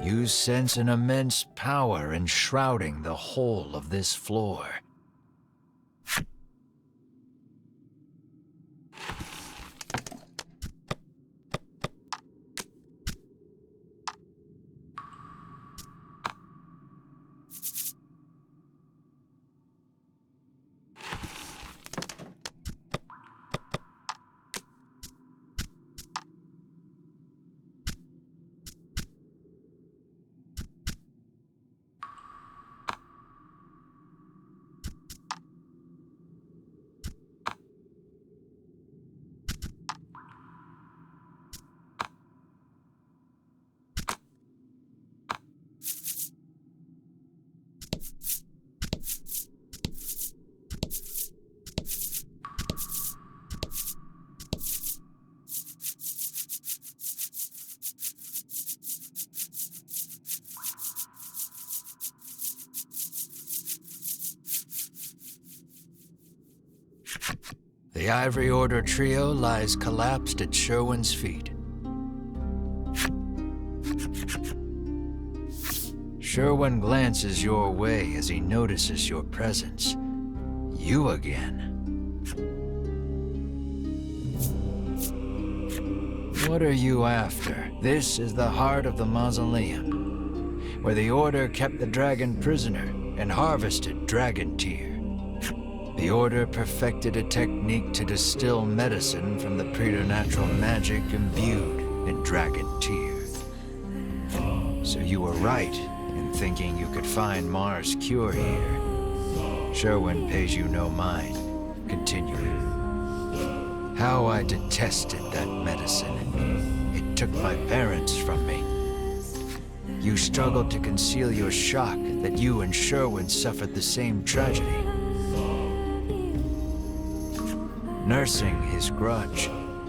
You sense an immense power enshrouding the whole of this floor. The Ivory Order trio lies collapsed at Sherwin's feet. Sherwin glances your way as he notices your presence. You again. What are you after? This is the heart of the mausoleum, where the Order kept the dragon prisoner and harvested dragon tear. The Order perfected a technique to distill medicine from the preternatural magic imbued in dragon tear. So you were right in thinking you could find Mars' cure here. Sherwin pays you no mind, continuing. How I detested that medicine. It took my parents from me. You struggled to conceal your shock that you and Sherwin suffered the same tragedy. Nursing his grudge,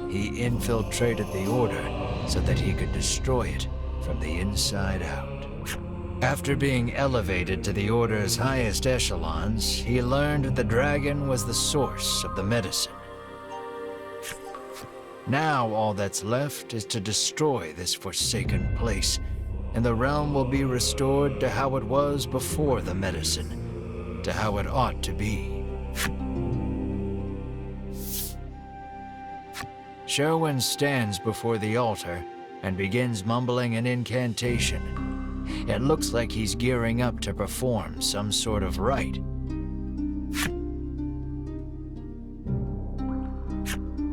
he infiltrated the Order so that he could destroy it from the inside out. After being elevated to the Order's highest echelons, he learned the dragon was the source of the medicine. Now all that's left is to destroy this forsaken place, and the realm will be restored to how it was before the medicine, to how it ought to be. Sherwin stands before the altar and begins mumbling an incantation. It looks like he's gearing up to perform some sort of rite.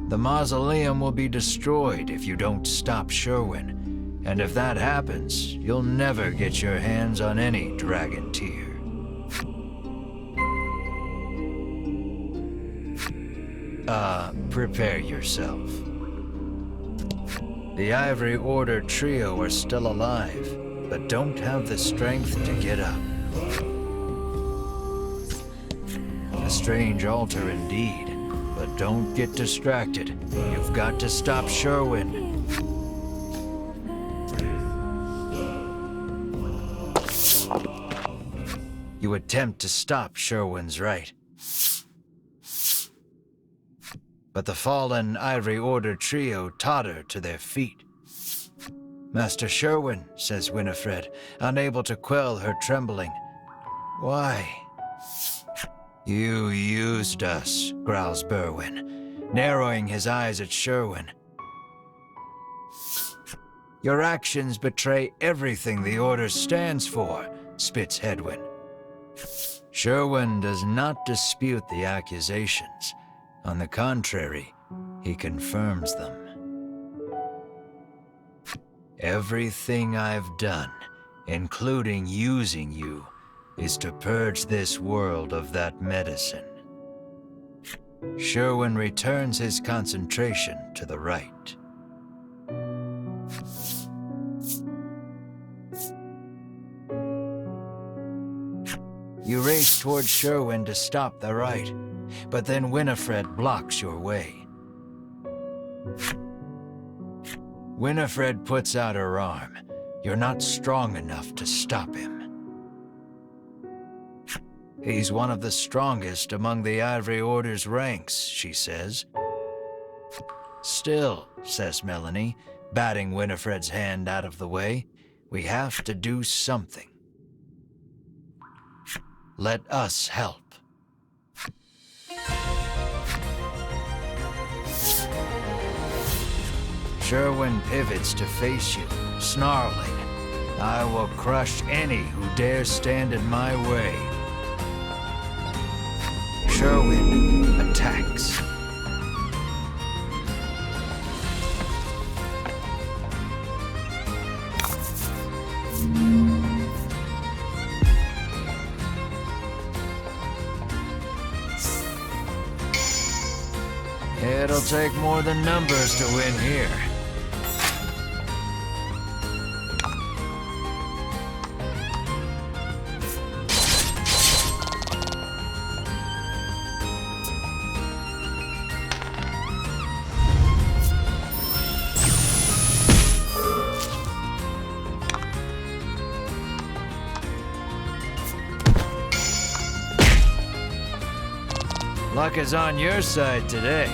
The mausoleum will be destroyed if you don't stop Sherwin, and if that happens, you'll never get your hands on any dragon tear. Prepare yourself. The Ivory Order trio are still alive, but don't have the strength to get up. A strange altar indeed, but don't get distracted. You've got to stop Sherwin. You attempt to stop Sherwin's rite. But the fallen Ivory Order trio totter to their feet. Master Sherwin, says Winifred, unable to quell her trembling. Why? You used us, growls Berwin, narrowing his eyes at Sherwin. Your actions betray everything the Order stands for, spits Hedwin. Sherwin does not dispute the accusations. On the contrary, he confirms them. Everything I've done, including using you, is to purge this world of that medicine. Sherwin returns his concentration to the right. You race toward Sherwin to stop the rite, but then Winifred blocks your way. Winifred puts out her arm. You're not strong enough to stop him. He's one of the strongest among the Ivory Order's ranks, she says. Still, says Melanie, batting Winifred's hand out of the way, we have to do something. Let us help. Sherwin pivots to face you, snarling, I will crush any who dare stand in my way. Sherwin attacks. It'll take more than numbers to win here. Luck is on your side today.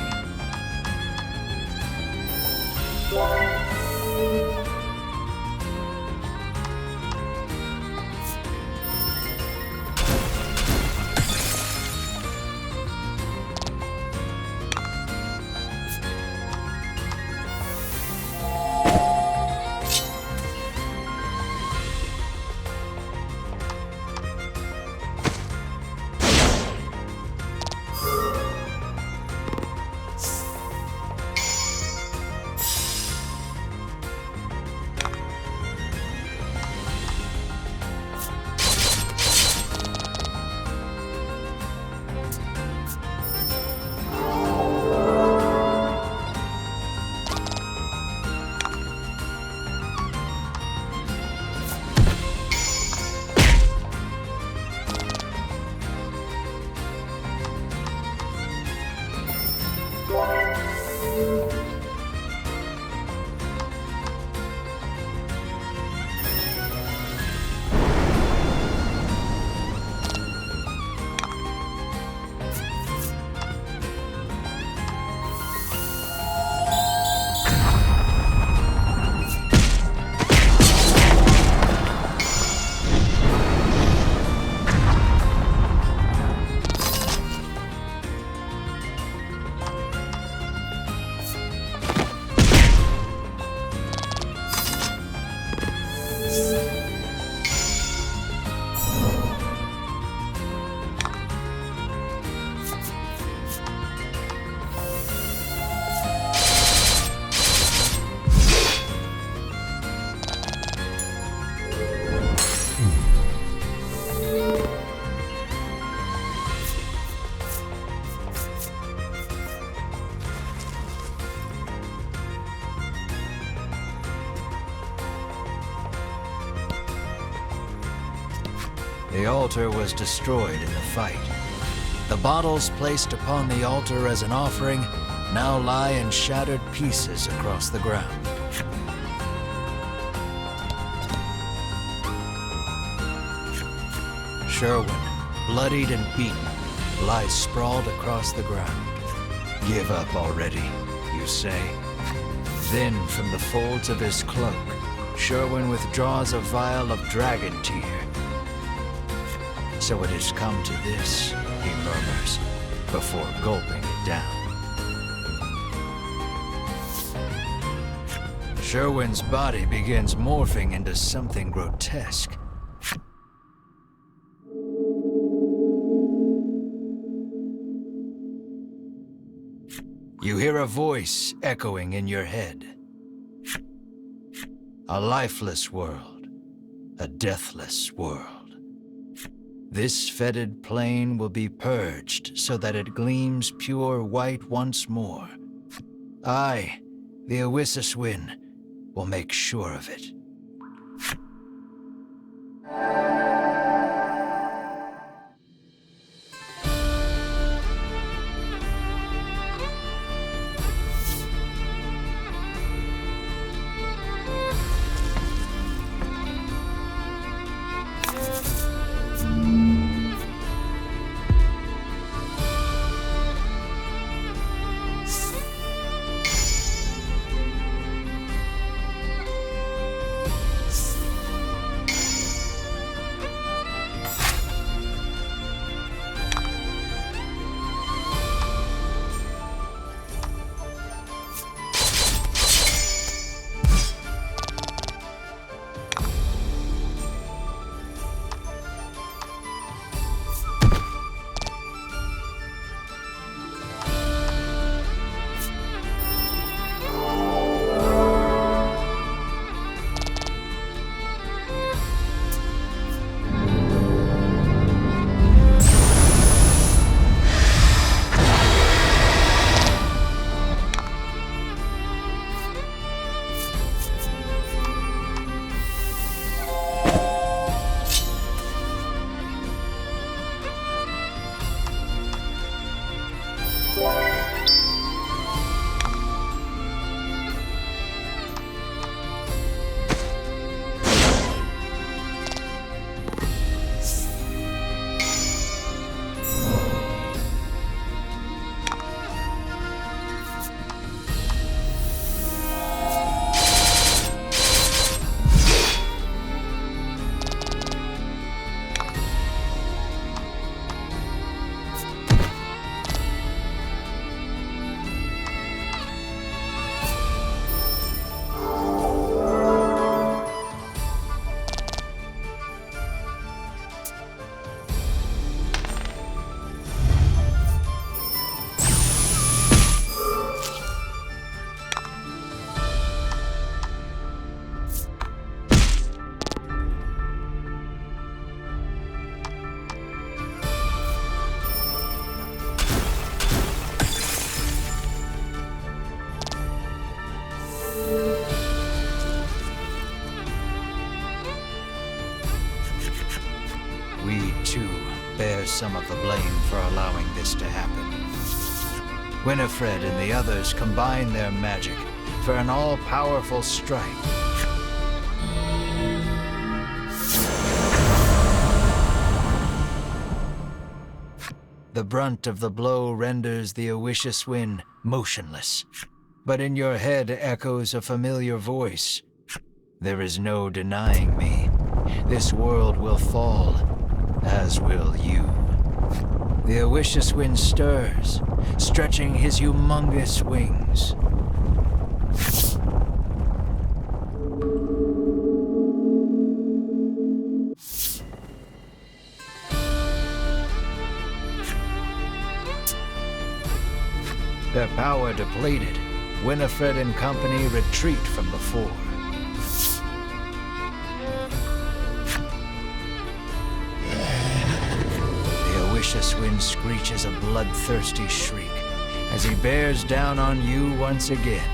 The altar was destroyed in the fight. The bottles placed upon the altar as an offering now lie in shattered pieces across the ground. Sherwin, bloodied and beaten, lies sprawled across the ground. Give up already, you say. Then, from the folds of his cloak, Sherwin withdraws a vial of dragon tear. So it has come to this, he murmurs, before gulping it down. Sherwin's body begins morphing into something grotesque. You hear a voice echoing in your head. A lifeless world, a deathless world. This fetid plain will be purged so that it gleams pure white once more. I, the Owisiswin, will make sure of it. too, bears some of the blame for allowing this to happen. Winifred and the others combine their magic for an all-powerful strike. The brunt of the blow renders the Oishaswin motionless, but in your head echoes a familiar voice. There is no denying me. This world will fall, as will you. The Oishaswin stirs, stretching his humongous wings. Their power depleted, Winifred and company retreat from the fore. The Oishaswin screeches a bloodthirsty shriek as he bears down on you once again.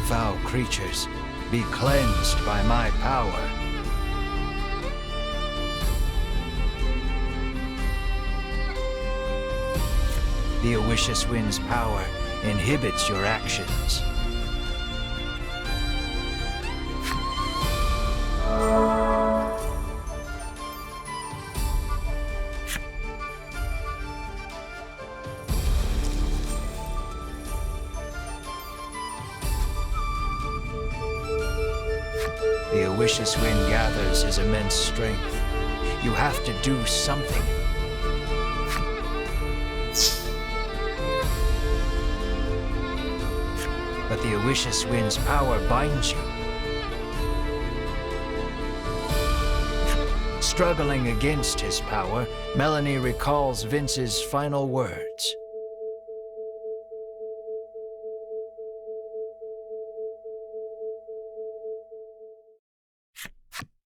foul creatures, be cleansed by my power. The Oishus Wind's power inhibits your actions. The Oishus Wind gathers his immense strength. You have to do something. But the Oishus Wind's power binds you. Struggling against his power, Melanie recalls Vince's final words.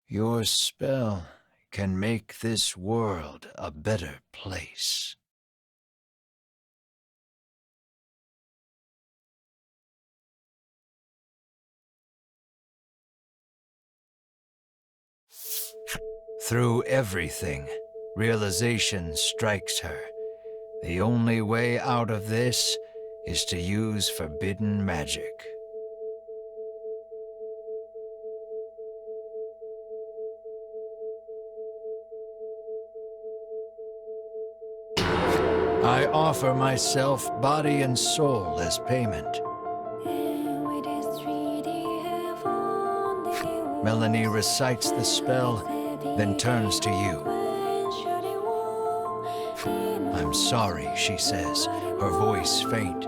Your spell can make this world a better place. Through everything, realization strikes her. The only way out of this is to use forbidden magic. I offer myself body and soul as payment. Melanie recites the spell, then turns to you. I'm sorry, she says, her voice faint.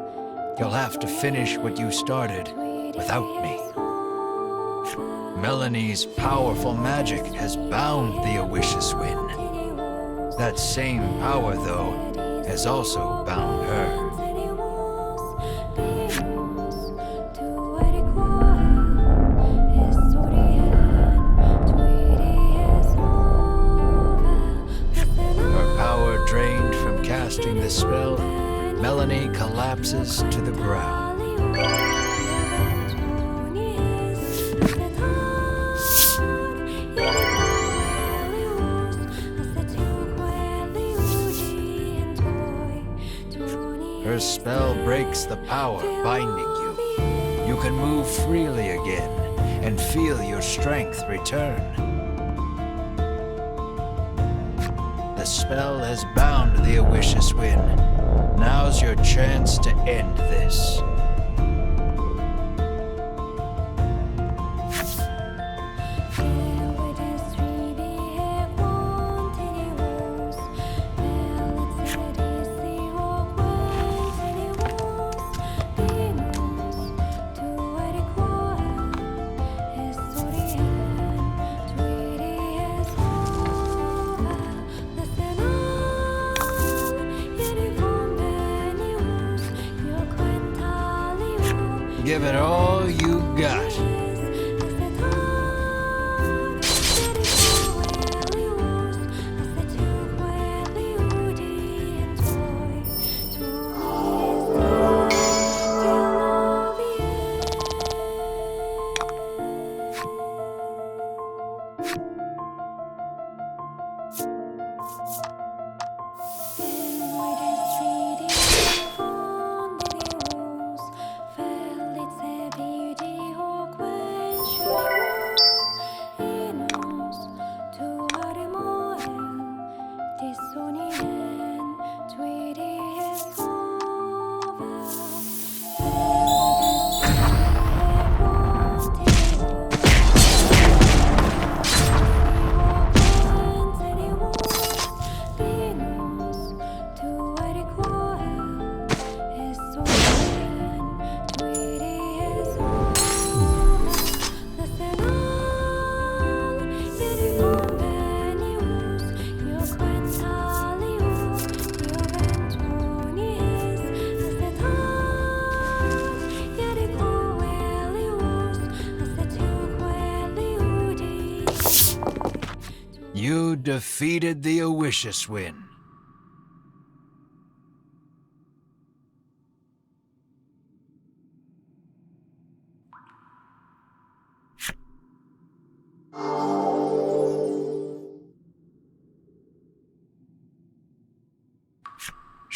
You'll have to finish what you started without me. Melanie's powerful magic has bound the Oishus Wind. That same power, though, has also bound her. Casting the spell, Melanie collapses to the ground. Her spell breaks the power binding you. You can move freely again and feel your strength return. The spell has bound the Oishus Wind. Now's your chance to end this. Give it all you got. You defeated the Oishus Wind.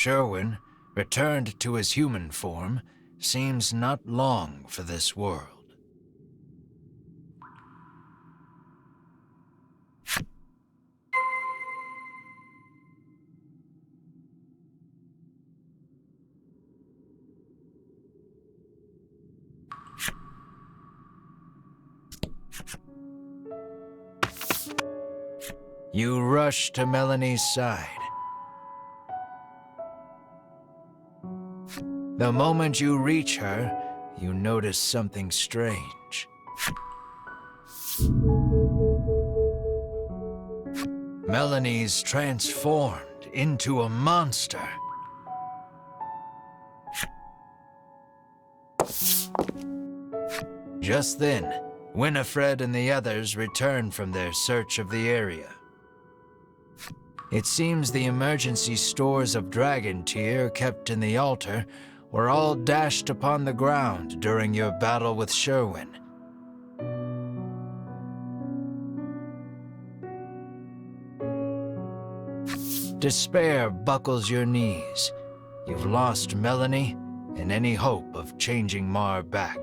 Sherwin, returned to his human form, seems not long for this world. You rush to Melanie's side. The moment you reach her, you notice something strange. Melanie's transformed into a monster. Just then, Winifred and the others return from their search of the area. It seems the emergency stores of dragon tear kept in the altar were all dashed upon the ground during your battle with Sherwin. Despair buckles your knees. You've lost Melanie and any hope of changing Mar back.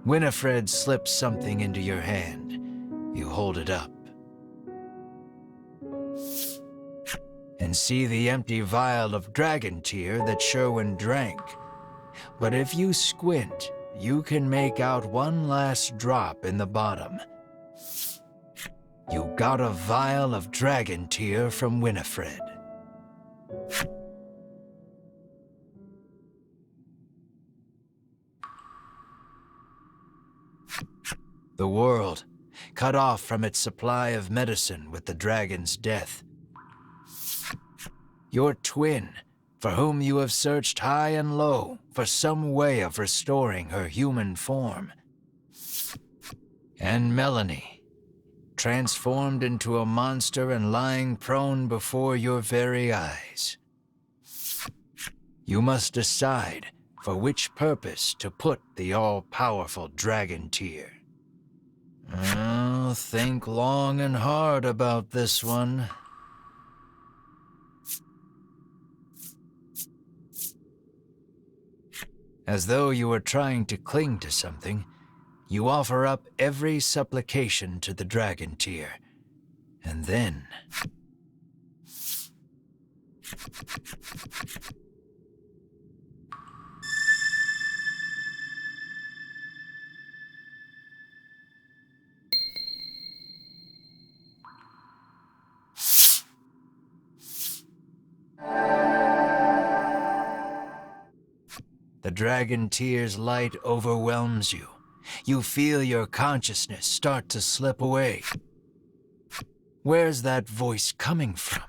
Winifred slips something into your hand. You hold it up and see the empty vial of dragon tear that Sherwin drank. But if you squint, you can make out one last drop in the bottom. You got a vial of dragon tear from Winifred. The world, cut off from its supply of medicine with the dragon's death. Your twin, for whom you have searched high and low for some way of restoring her human form. And Melanie, transformed into a monster and lying prone before your very eyes. You must decide for which purpose to put the all-powerful dragon tear. Think long and hard about this one. As though you were trying to cling to something, you offer up every supplication to the dragon tear. And then... the dragon tear's light overwhelms you. You feel your consciousness start to slip away. Where's that voice coming from?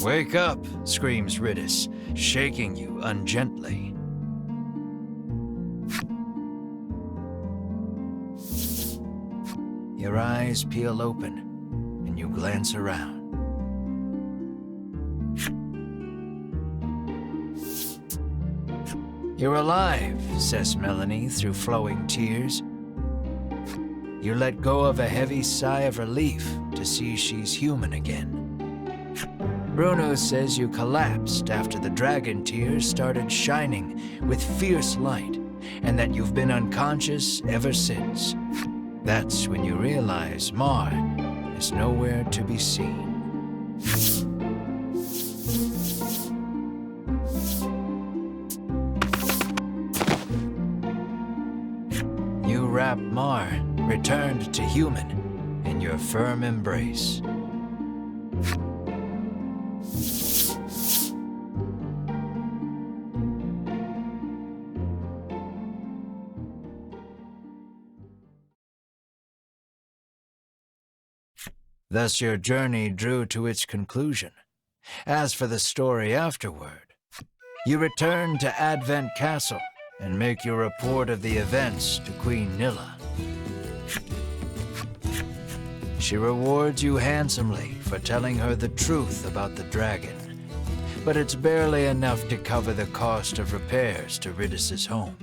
Wake up, screams Ridis, shaking you ungently. Your eyes peel open, and you glance around. You're alive, says Melanie through flowing tears. You let go of a heavy sigh of relief to see she's human again. Bruno says you collapsed after the dragon tears started shining with fierce light, and that you've been unconscious ever since. That's when you realize Mar is nowhere to be seen. You wrap Mar, returned to human, in your firm embrace. Thus your journey drew to its conclusion. As for the story afterward, you return to Advent Castle and make your report of the events to Queen Nilla. She rewards you handsomely for telling her the truth about the dragon, but it's barely enough to cover the cost of repairs to Ridis's home.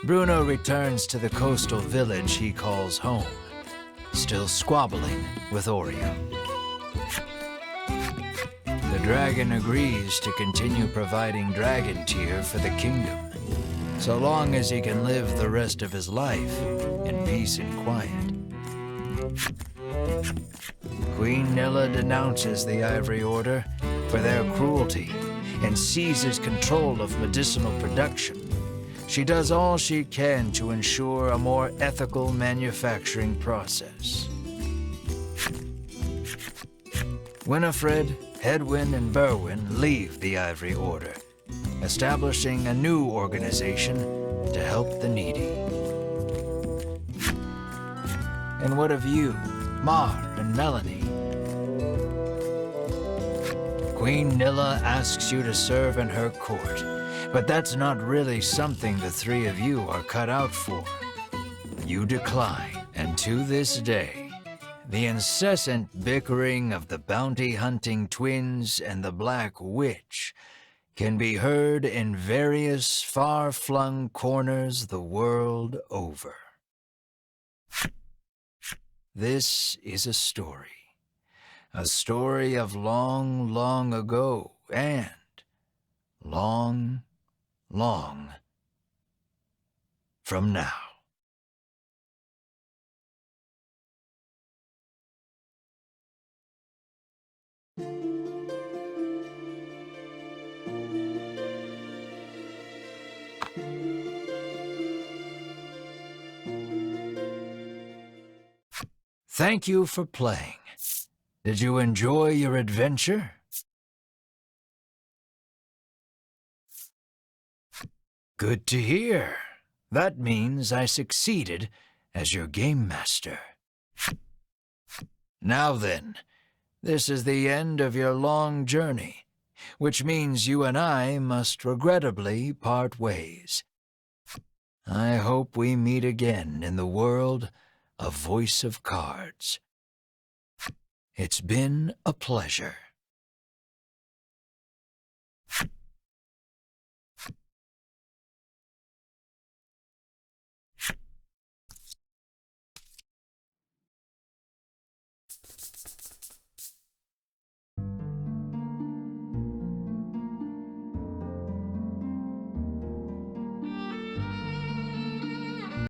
Bruno returns to the coastal village he calls home, still squabbling with Oreo. The dragon agrees to continue providing dragon tear for the kingdom, so long as he can live the rest of his life in peace and quiet. Queen Nilla denounces the Ivory Order for their cruelty and seizes control of medicinal production. She does all she can to ensure a more ethical manufacturing process. Winifred, Hedwyn, and Berwyn leave the Ivory Order, establishing a new organization to help the needy. And what of you, Mar and Melanie? Queen Nilla asks you to serve in her court, but that's not really something the three of you are cut out for. You decline, and to this day, the incessant bickering of the bounty-hunting twins and the Black Witch can be heard in various far-flung corners the world over. This is a story of long, long ago and long, long from now. Thank you for playing. Did you enjoy your adventure? Good to hear. That means I succeeded as your game master. Now then, this is the end of your long journey, which means you and I must regrettably part ways. I hope we meet again in the world of Voice of Cards. It's been a pleasure.